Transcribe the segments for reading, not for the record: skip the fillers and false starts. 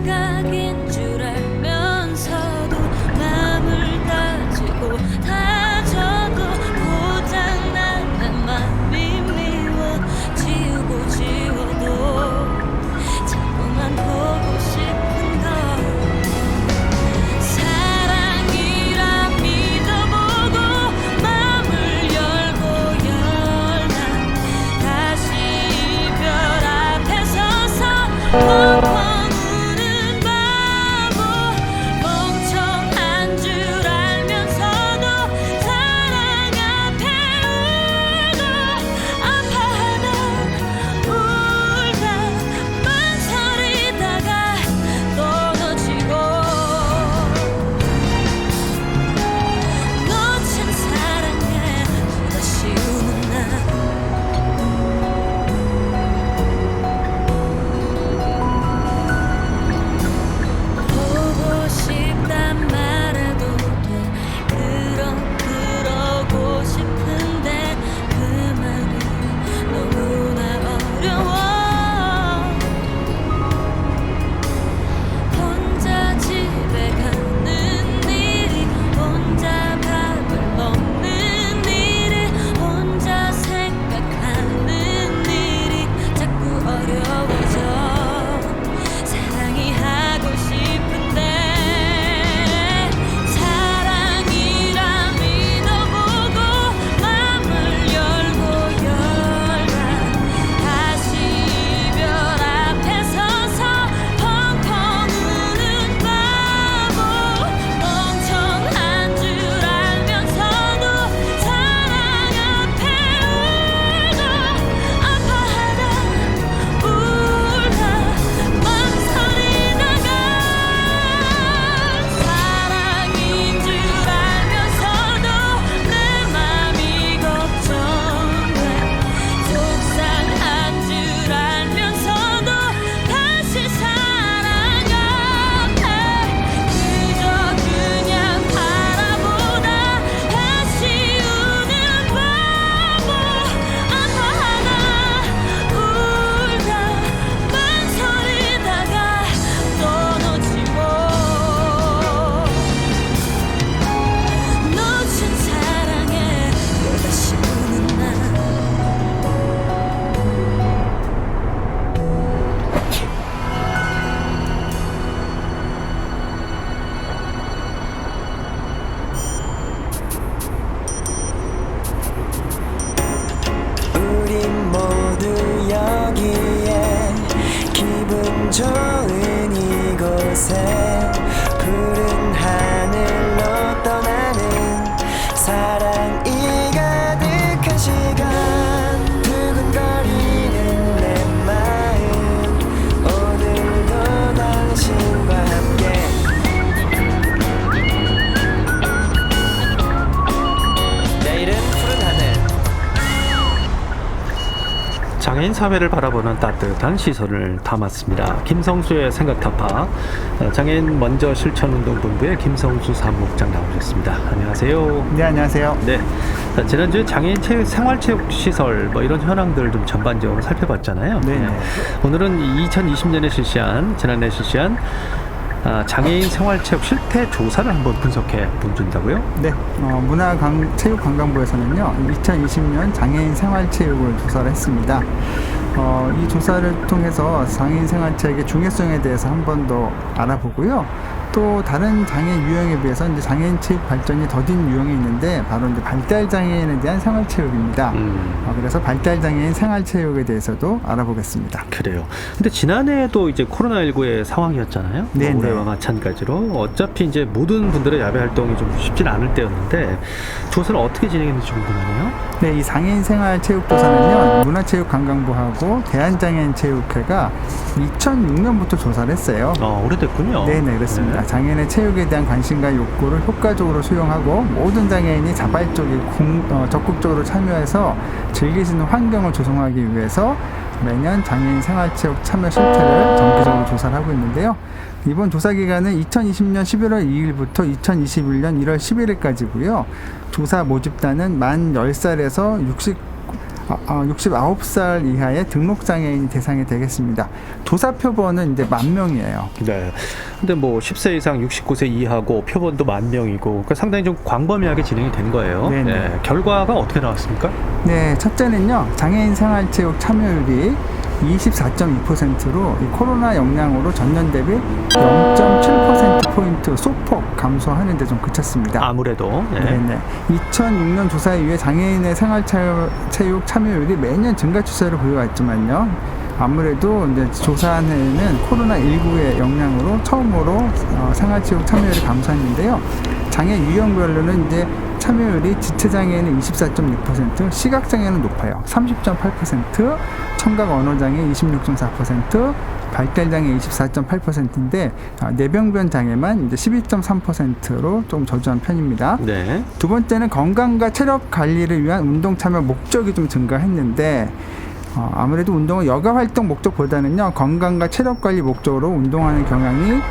착각인 줄 알면서도 남을 따지고 다져도 고장나는 맘이 미워 지우고 지워도 자꾸만 보고 싶은 걸 사랑이라 믿어보고 마음을 열고 열다 다시 이별 앞에 서서 펑펑 우는 바보 멍청한 줄 알면서도 사랑 앞에 울고 아파하다 울다 망설이다가 떨어지고 놓친 사랑에 또다시 우는 나 보고 싶단 말해도 돼 그러고 싶은데 그 말이 너무나 어려워 혼자 집에 가는 일이 혼자 밥을 먹는 일이 혼자 생각하는 일이 자꾸 어려워져 사랑이 하고 싶은데 사랑이라 믿어보고 마음을 열고 열다 다시 이별 앞에 서서 펑펑 우는 바보 멍청한 줄 알면서도 사랑 앞에 울고 아파하다 울다 망설이다가 사랑인 줄 알면서도 내 맘이 걱정돼 속상한 줄 알면서도 다시 사랑 앞에 그저 그냥 바라보다 다시 우는 바보 아파하다 울다 망설이다가 또 놓치고 놓친 사랑에 또다시 우는 나 우린 모두 여기에 기분 좋은 이곳에 푸른 하늘로 떠나는 사랑이 가득한 시간 두근거리는 내 마음 오늘도 당신과 함께 내일은 푸른 하늘 장애인 사회를 바라보는 따뜻한 시선을 담았습니다. 김성수의 생각타파 장애인 먼저 실천운동본부의 김성수 사무국장 나오셨습니다. 안녕하세요. 네, 안녕하세요. 네, 자, 지난주에 장애인 생활체육시설 뭐 이런 현황들 좀 전반적으로 살펴봤잖아요. 네. 오늘은 2020년에 지난해 실시한 장애인 생활체육 실태 조사를 한번 분석해 보준다고요? 네, 문화체육관광부에서는요 2020년 장애인 생활체육을 조사를 했습니다. 이 조사를 통해서 장애인 생활체육의 중요성에 대해서 한 번 더 알아보고요. 또 다른 장애 유형에 비해서 이제 장애인 체육 발전이 더딘 유형이 있는데 바로 이제 발달 장애인에 대한 생활체육입니다. 그래서 발달 장애인 생활체육에 대해서도 알아보겠습니다. 그래요. 근데 지난해도 이제 코로나19의 상황이었잖아요. 네, 올해와 마찬가지로 어차피 이제 모든 분들의 야외 활동이 좀 쉽지는 않을 때였는데 조사를 어떻게 진행했는지 궁금하네요. 네, 이 장애인 생활체육 조사는요 문화체육관광부하고 대한장애인체육회가 2006년부터 조사를 했어요. 오래됐군요. 네네, 그렇습니다. 장애인의 체육에 대한 관심과 욕구를 효과적으로 수용하고 모든 장애인이 자발적이고 적극적으로 참여해서 즐길 수 있는 환경을 조성하기 위해서 매년 장애인 생활체육 참여 실태를 정기적으로 조사를 하고 있는데요. 이번 조사 기간은 2020년 11월 2일부터 2021년 1월 11일까지고요. 조사 모집단은 만 10살에서 69살 이하의 등록장애인이 대상이 되겠습니다. 조사 표본은 이제 10,000명이에요. 네. 근데 뭐 10세 이상 69세 이하고 표본도 10,000명이고 그러니까 상당히 좀 광범위하게 진행이 된 거예요. 네네. 네. 결과가 어떻게 나왔습니까? 네, 첫째는요, 장애인 생활체육 참여율이 24.2%로 이 코로나 영향으로 전년 대비 0.7%포인트 소폭 감소하는 데 좀 그쳤습니다. 아무래도. 네. 네네. 2006년 조사 이후에 장애인의 생활체육 참여율이 매년 증가 추세를 보여왔지만요. 아무래도 이제 조사한 해에는 코로나19의 영향으로 처음으로 생활체육 참여율이 감소했는데요. 장애 유형별로는 이제 참여율이 지체장애는 24.6%, 시각장애는 높아요. 30.8%, 청각 언어장애 26.4%, 발달장애 24.8%인데 뇌병변 장애만 이제 12.3%로 좀 저조한 편입니다. 네. 두 번째는 건강과 체력 관리를 위한 운동 참여 목적이 좀 증가했는데 아무래도 운동은 여가 활동 목적보다는요 건강과 체력 관리 목적으로 운동하는 경향이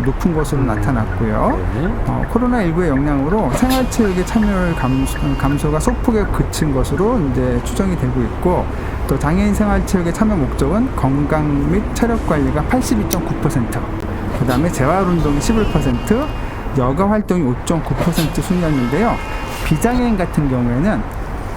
높은 것으로 나타났고요. 네. 코로나19의 영향으로 생활체육의 참여율 감소가 소폭에 그친 것으로 이제 추정이 되고 있고, 또 장애인 생활체육의 참여 목적은 건강 및 체력 관리가 82.9%, 그 다음에 재활운동이 11%, 여가 활동이 5.9% 순이었는데요. 비장애인 같은 경우에는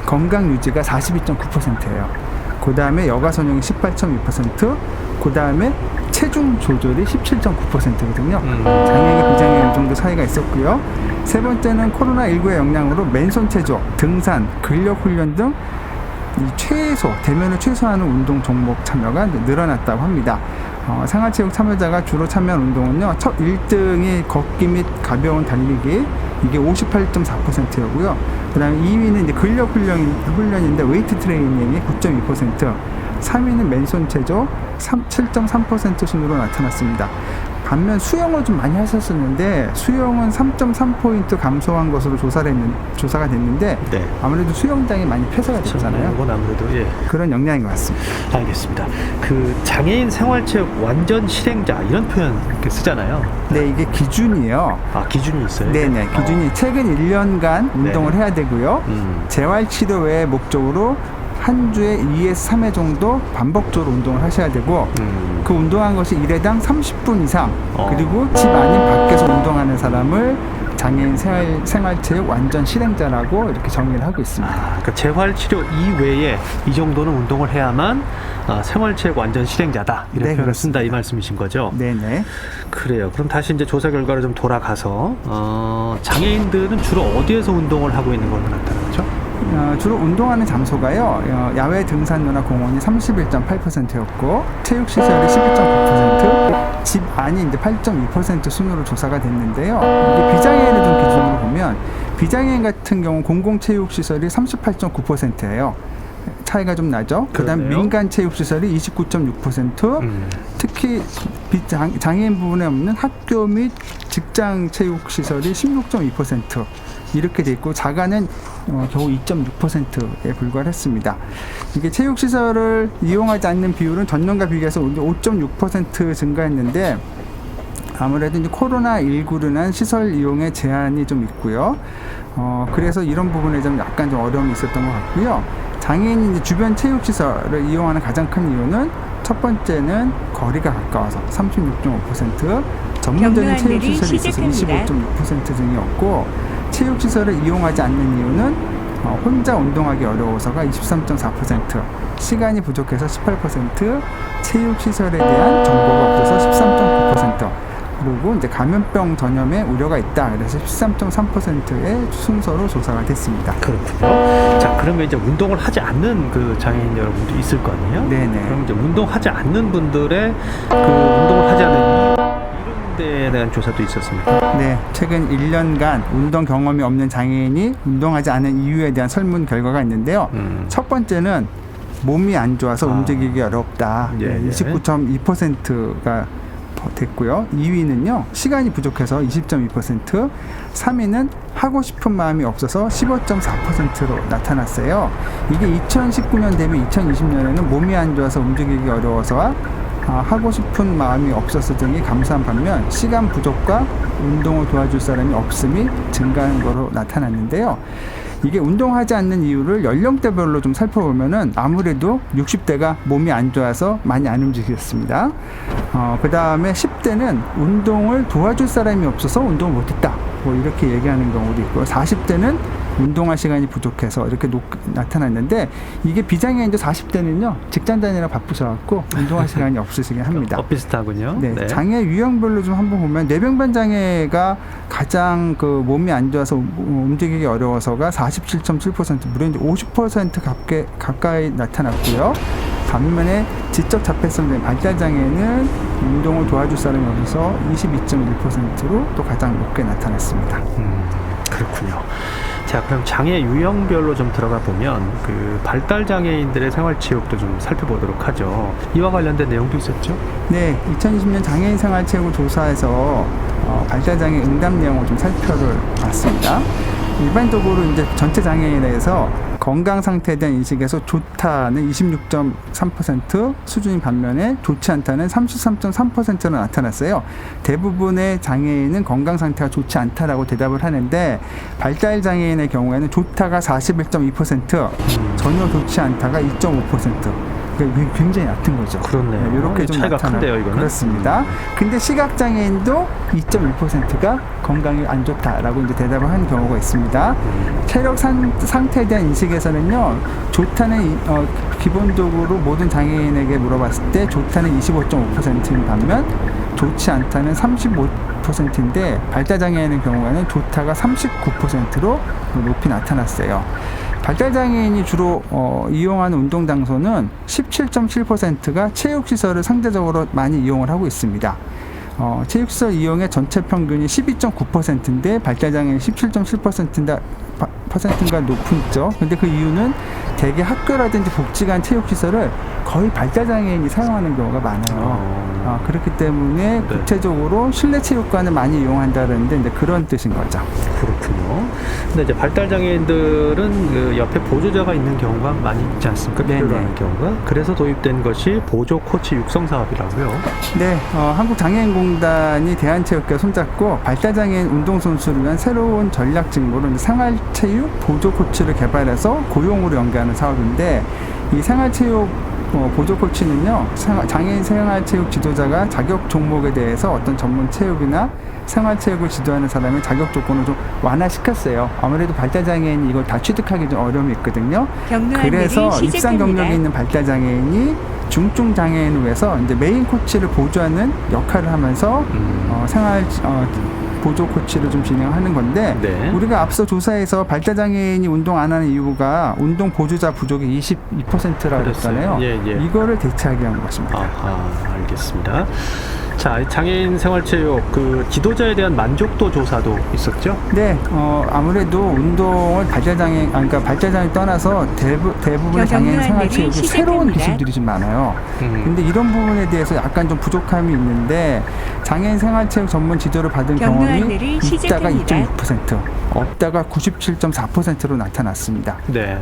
건강 유지가 42.9%예요. 그 다음에 여가 선용이 18.2%, 그 다음에 체중 조절이 17.9%거든요. 장애인과 비장애인 이 정도 차이가 있었고요. 세 번째는 코로나19의 영향으로 맨손 체조, 등산, 근력 훈련 등 이 대면을 최소화하는 운동 종목 참여가 늘어났다고 합니다. 생활체육 참여자가 주로 참여한 운동은요, 첫 1등이 걷기 및 가벼운 달리기, 이게 58.4%였고요. 그 다음에 2위는 이제 근력 훈련인데 웨이트 트레이닝이 9.2%, 3위는 맨손 체조 7.3% 순으로 나타났습니다. 반면 수영을 좀 많이 하셨었는데 수영은 3.3포인트 감소한 것으로 조사가 됐는데 네. 아무래도 수영장이 많이 폐쇄가 됐잖아요. 이건 아무래도 예. 그런 영향인 것 같습니다. 알겠습니다. 그 장애인 생활체육 완전 실행자 이런 표현 이렇게 쓰잖아요. 네, 이게 기준이에요. 기준이 있어요? 네네, 기준이 최근 1년간 운동을 해야 되고요. 재활치료 외의 목적으로 한 주에 2에서 3회 정도 반복적으로 운동을 하셔야 되고, 그 운동한 것이 1회당 30분 이상, 그리고 집 아닌 밖에서 운동하는 사람을 장애인 생활체육 완전 실행자라고 이렇게 정의를 하고 있습니다. 그러니까 재활치료 이외에 이 정도는 운동을 해야만 생활체육 완전 실행자다 이런 네, 표현을 쓴다 이 말씀이신 거죠? 네네. 그래요. 그럼 다시 이제 조사 결과를 좀 돌아가서 장애인들은 주로 어디에서 운동을 하고 있는 걸로 나타나죠? 주로 운동하는 장소가요, 야외 등산로나 공원이 31.8%였고, 체육시설이 11.9%, 집 안이 이제 8.2% 순으로 조사가 됐는데요. 이게 비장애인을 좀 기준으로 보면, 비장애인 같은 경우 공공체육시설이 38.9%예요. 차이가 좀 나죠. 그 다음 민간 체육시설이 29.6%, 특히 장애인 부분에 없는 학교 및 직장 체육시설이 16.2%, 이렇게 돼 있고, 자가는 겨우 2.6%에 불과했습니다. 이게 체육시설을 이용하지 않는 비율은 전년과 비교해서 5.6% 증가했는데, 아무래도 이제 코로나19로 인한 시설 이용에 제한이 좀 있고요. 그래서 이런 부분에 좀 약간 좀 어려움이 있었던 것 같고요. 장애인이 이제 주변 체육시설을 이용하는 가장 큰 이유는 첫 번째는 거리가 가까워서 36.5%, 전문적인 체육시설이 있어서 25.6% 등이었고, 체육시설을 이용하지 않는 이유는 혼자 운동하기 어려워서가 23.4%, 시간이 부족해서 18%, 체육시설에 대한 정보가 없어서 13.9%, 그리고 이제 감염병 전염에 우려가 있다. 그래서 13.3%의 순서로 조사가 됐습니다. 그렇군요. 자, 그러면 이제 운동을 하지 않는 그 장애인 여러분도 있을 거 아니에요? 네네. 그럼 이제 운동하지 않는 분들의 그 운동을 하지 않는 이런 데에 대한 조사도 있었습니까? 네, 최근 1년간 운동 경험이 없는 장애인이 운동하지 않은 이유에 대한 설문 결과가 있는데요. 첫 번째는 몸이 안 좋아서 움직이기 어렵다. 예, 예. 29.2%가 됐고요. 2위는요, 시간이 부족해서 20.2%, 3위는 하고 싶은 마음이 없어서 15.4%로 나타났어요. 이게 2019년 대비 2020년에는 몸이 안 좋아서 움직이기 어려워서와 하고 싶은 마음이 없어서 등이 감소한 반면, 시간 부족과 운동을 도와줄 사람이 없음이 증가한 것으로 나타났는데요. 이게 운동하지 않는 이유를 연령대별로 좀 살펴보면은 아무래도 60대가 몸이 안 좋아서 많이 안 움직였습니다. 그 다음에 10대는 운동을 도와줄 사람이 없어서 운동을 못했다. 뭐 이렇게 얘기하는 경우도 있고요. 40대는 운동할 시간이 부족해서 이렇게 나타났는데 이게 비장애인도 40대는요 직장 다니느라 바쁘셔갖고 운동할 시간이 없으시긴 합니다. 비슷하군요. 네, 장애 유형별로 좀 한번 보면 뇌병변 장애가 가장 그 몸이 안 좋아서 움직이기 어려워서가 47.7%, 무려 이제 50% 가까이 나타났고요. 반면에 지적 자폐성 발달 장애는 운동을 도와줄 사람이 없어서 22.1%로 또 가장 높게 나타났습니다. 그렇군요. 자, 그럼 장애 유형별로 좀 들어가 보면 그 발달 장애인들의 생활체육도 좀 살펴보도록 하죠. 이와 관련된 내용도 있었죠? 네, 2020년 장애인 생활체육을 조사해서 발달 장애 응답 내용을 좀 살펴를 봤습니다. 일반적으로 이제 전체 장애인에서 건강 상태에 대한 인식에서 좋다는 26.3% 수준인 반면에 좋지 않다는 33.3%로 나타났어요. 대부분의 장애인은 건강 상태가 좋지 않다라고 대답을 하는데 발달 장애인의 경우에는 좋다가 41.2%, 전혀 좋지 않다가 2.5%. 굉장히 얕은 거죠. 그렇네요. 네, 이렇게 좀 차이가 큰데요, 이거는. 그렇습니다. 근데 시각 장애인도 2.1%가 건강이 안 좋다라고 이제 대답을 한 경우가 있습니다. 체력 상태에 대한 인식에서는요, 좋다는 기본적으로 모든 장애인에게 물어봤을 때 좋다는 25.5%인 반면 좋지 않다는 35%인데 발달 장애인의 경우에는 좋다가 39%로 높이 나타났어요. 발달장애인이 주로 이용하는 운동 장소는 17.7%가 체육시설을 상대적으로 많이 이용을 하고 있습니다. 체육시설 이용의 전체 평균이 12.9%인데 발달장애인 17.7%인가 높죠. 근데 그 이유는 대개 학교라든지 복지관 체육시설을 거의 발달장애인이 사용하는 경우가 많아요. 그렇기 때문에 구체적으로 실내 체육관을 많이 이용한다는데 이제 그런 뜻인 거죠. 그렇군요. 근데 이제 발달 장애인들은 그 옆에 보조자가 있는 경우가 많이 있지 않습니까? 필요로 하는 경우가. 그래서 도입된 것이 보조 코치 육성 사업이라고요. 네, 한국장애인공단이 대한체육회와 손잡고 발달장애인 운동선수를 위한 새로운 전략 직무로 생활체육 보조 코치를 개발해서 고용으로 연계하는 사업인데 이 생활체육 보조 코치는요, 장애인 생활체육 지도자가 자격 종목에 대해서 어떤 전문 체육이나 생활체육을 지도하는 사람의 자격 조건을 좀 완화시켰어요. 아무래도 발달장애인이 이걸 다 취득하기 좀 어려움이 있거든요. 그래서 입상 경력이 있는 발달장애인이 중증 장애인을 위해서 이제 메인 코치를 보조하는 역할을 하면서 생활 보조 코치를 좀 진행하는 건데 우리가 앞서 조사에서 발달장애인이 운동 안 하는 이유가 운동 보조자 부족이 22%라고 했잖아요. 이거를 대체하기 위한 것입니다. 알겠습니다. 자, 장애인 생활체육 그 지도자에 대한 만족도 조사도 있었죠? 네, 아무래도 운동을 그러니까 발달장애 떠나서 대부분의 장애인 생활체육이 새로운 기술들이 좀 많아요. 근데 이런 부분에 대해서 약간 좀 부족함이 있는데 장애인 생활체육 전문 지도를 받은 경험이 있다가 2.6%, 없다가 97.4%로 나타났습니다.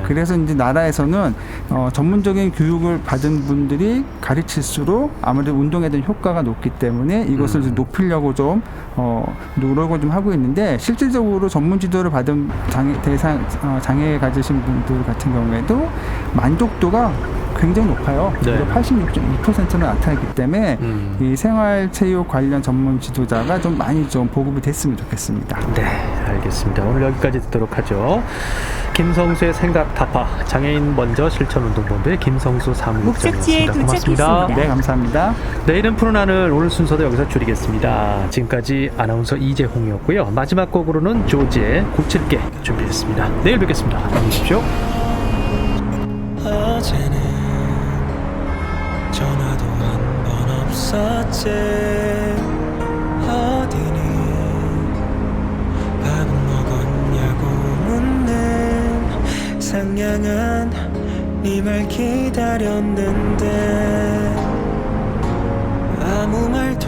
그래서 이제 나라에서는 전문적인 교육을 받은 분들이 가르칠수록 아무래도 운동에 대한 효과가 높기 때문에 이것을 좀 높이려고 좀 노력을 좀 하고 있는데 실질적으로 전문 지도를 받은 장애 가지신 분들 같은 경우에도 만족도가 굉장히 높아요. 86.2%는 나타났기 때문에 이 생활체육 관련 전문 지도자가 좀 많이 좀 보급이 됐으면 좋겠습니다. 네, 알겠습니다. 오늘 여기까지 듣도록 하죠. 김성수의 생각 타파 장애인 먼저 실천운동본부의 김성수 사무국장이었습니다. 고맙습니다. 네, 감사합니다. 내일은 푸른 하늘, 오늘 순서도 여기서 줄이겠습니다. 지금까지 아나운서 이재홍이었고요. 마지막 곡으로는 조지의 고칠게 준비했습니다. 내일 뵙겠습니다. 안녕히 계십시오. 어제는 전화도 한 번 없었지. 어디니 밥은 먹었냐고 묻는 상냥한 네 말 기다렸는데 아무 말도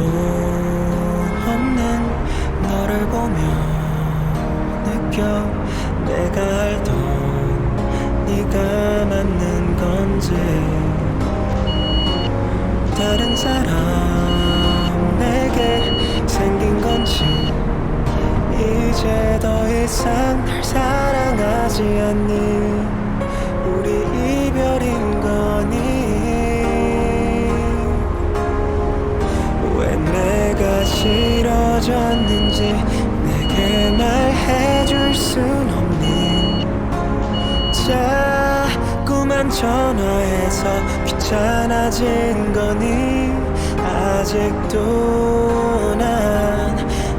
없는 너를 보며 느껴 내가 알던 네가 맞는 건지 다른 사람 내게 생긴 건지 이제 더 이상 날 사랑하지 않니 우리 이별인 거니 왜 내가 싫어졌는지 내게 말해줄 순 없니 자꾸만 전화해서 귀찮아진 거니 아직도 난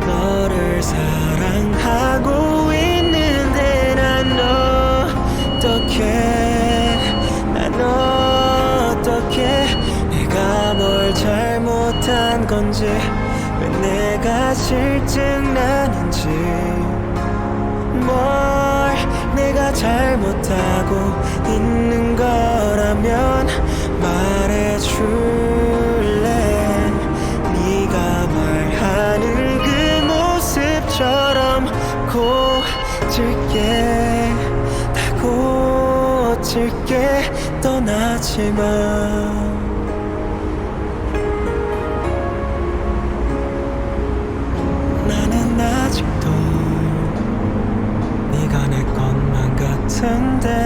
너를 사랑하고 있는데 난 어떻게 내가 뭘 잘못한 건지 왜 내가 실증나는지 뭘 내가 잘못하고 있는 거라면 말해줄래 네가 말하는 그 모습처럼 고칠게 다 고칠게 떠나지마 나는 아직도 네가 내 것만 같은데